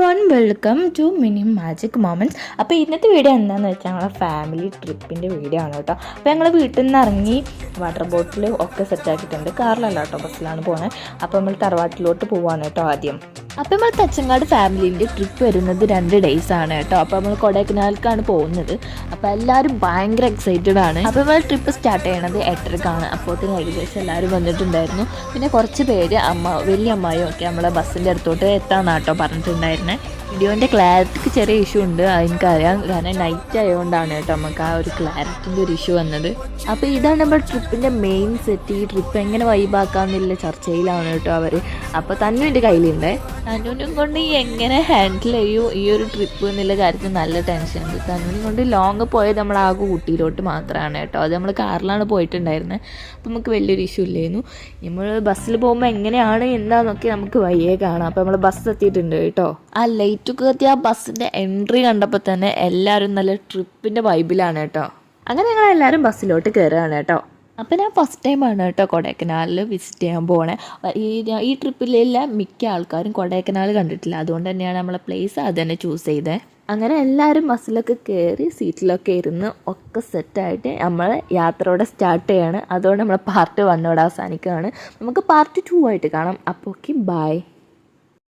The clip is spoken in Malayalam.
Everyone welcome to mini magic moments. അപ്പോൾ ഇന്നത്തെ വീഡിയോ എന്താണെന്ന് വെച്ചാൽ ഞങ്ങളെ ഫാമിലി ട്രിപ്പിൻ്റെ വീഡിയോ ആണ് കേട്ടോ. അപ്പോൾ ഞങ്ങൾ വീട്ടിൽ നിന്ന് ഇറങ്ങി വാട്ടർ ബോട്ടിൽ ഒക്കെ സെറ്റാക്കിയിട്ടുണ്ട്. കാറിലല്ല കേട്ടോ, ബസ്സിലാണ് പോകുന്നത്. അപ്പോൾ നമ്മൾ തറവാട്ടിലോട്ട് പോവാണ് കേട്ടോ ആദ്യം. അപ്പോൾ നമ്മൾ തച്ചങ്ങാട് ഫാമിലീൻ്റെ ട്രിപ്പ് വരുന്നത് 2 days ആണ് കേട്ടോ. അപ്പോൾ നമ്മൾ കൊടൈക്കനാലിലേക്കാണ് പോകുന്നത്. അപ്പോൾ എല്ലാവരും ഭയങ്കര എക്സൈറ്റഡ് ആണ്. അപ്പോൾ നമ്മൾ ട്രിപ്പ് സ്റ്റാർട്ട് ചെയ്യണത് 8:30 അപ്പോഴത്തേക്കും ഏകദേശം എല്ലാവരും വന്നിട്ടുണ്ടായിരുന്നു. പിന്നെ കുറച്ച് പേര് വലിയ അമ്മായും ഒക്കെ നമ്മളെ ബസ്സിൻ്റെ അടുത്തോട്ട് എത്താമെന്നാണ് കേട്ടോ പറഞ്ഞിട്ടുണ്ടായിരുന്നത്. വീഡിയോൻ്റെ ക്ലാരിറ്റിക്ക് ചെറിയ ഇഷ്യൂ ഉണ്ട്, അതെനിക്കറിയാം. കാരണം നൈറ്റ് ആയതുകൊണ്ടാണ് കേട്ടോ നമുക്ക് ആ ഒരു ക്ലാരിറ്റിൻ്റെ ഒരു ഇഷ്യൂ വന്നത്. അപ്പോൾ ഇതാണ് നമ്മുടെ ട്രിപ്പിൻ്റെ മെയിൻ സെറ്റ്. ഈ ട്രിപ്പ് എങ്ങനെ വൈബാക്കാമെന്നുള്ള ചർച്ചയിലാണ് കേട്ടോ അവർ. അപ്പോൾ തന്നു എൻ്റെ കയ്യിലുണ്ട്. തന്നുവിനും കൊണ്ട് എങ്ങനെ ഹാൻഡിൽ ചെയ്യും ഈ ഒരു ട്രിപ്പ് എന്നുള്ള കാര്യത്തിൽ നല്ല ടെൻഷനുണ്ട്. തന്നുവിനും കൊണ്ട് ലോങ് പോയത് നമ്മൾ ആ ഊട്ടിയിലോട്ട് മാത്രമാണ് കേട്ടോ. അത് നമ്മൾ കാറിലാണ് പോയിട്ടുണ്ടായിരുന്നത്. അപ്പോൾ നമുക്ക് വലിയൊരു ഇഷ്യൂ ഇല്ലായിരുന്നു. നമ്മൾ ബസ്സിൽ പോകുമ്പോൾ എങ്ങനെയാണ് എന്താണെന്നൊക്കെ നമുക്ക് വയ്യേ കാണാം. അപ്പോൾ നമ്മൾ ബസ് എത്തിയിട്ടുണ്ട് കേട്ടോ. ആ ലൈറ്റൊക്കെ എത്തി ആ ബസ്സിൻ്റെ എൻട്രി കണ്ടപ്പോൾ തന്നെ എല്ലാവരും നല്ല ട്രിപ്പിൻ്റെ വൈബിലാണ് കേട്ടോ. അങ്ങനെ ഞങ്ങളെല്ലാവരും ബസ്സിലോട്ട് കയറുകയാണ് കേട്ടോ. അപ്പോൾ ഞാൻ ഫസ്റ്റ് ടൈമാണ് കേട്ടോ കൊടൈക്കനാലിൽ വിസിറ്റ് ചെയ്യാൻ പോകണേ. ഈ ട്രിപ്പിലുള്ള മിക്ക ആൾക്കാരും കൊടൈക്കനാൽ കണ്ടിട്ടില്ല. അതുകൊണ്ട് തന്നെയാണ് നമ്മളെ പ്ലേസ് അത് തന്നെ ചൂസ് ചെയ്തത്. അങ്ങനെ എല്ലാവരും ബസ്സിലൊക്കെ കയറി സീറ്റിലൊക്കെ ഇരുന്ന് ഒക്കെ സെറ്റായിട്ട് നമ്മൾ യാത്രയോടെ സ്റ്റാർട്ട് ചെയ്യാണ്. അതുകൊണ്ട് നമ്മളെ പാർട്ട് 1 അവസാനിക്കുകയാണ്. നമുക്ക് പാർട്ട് 2 ആയിട്ട് കാണാം. അപ്പോൾ ഓക്കെ, ബൈ.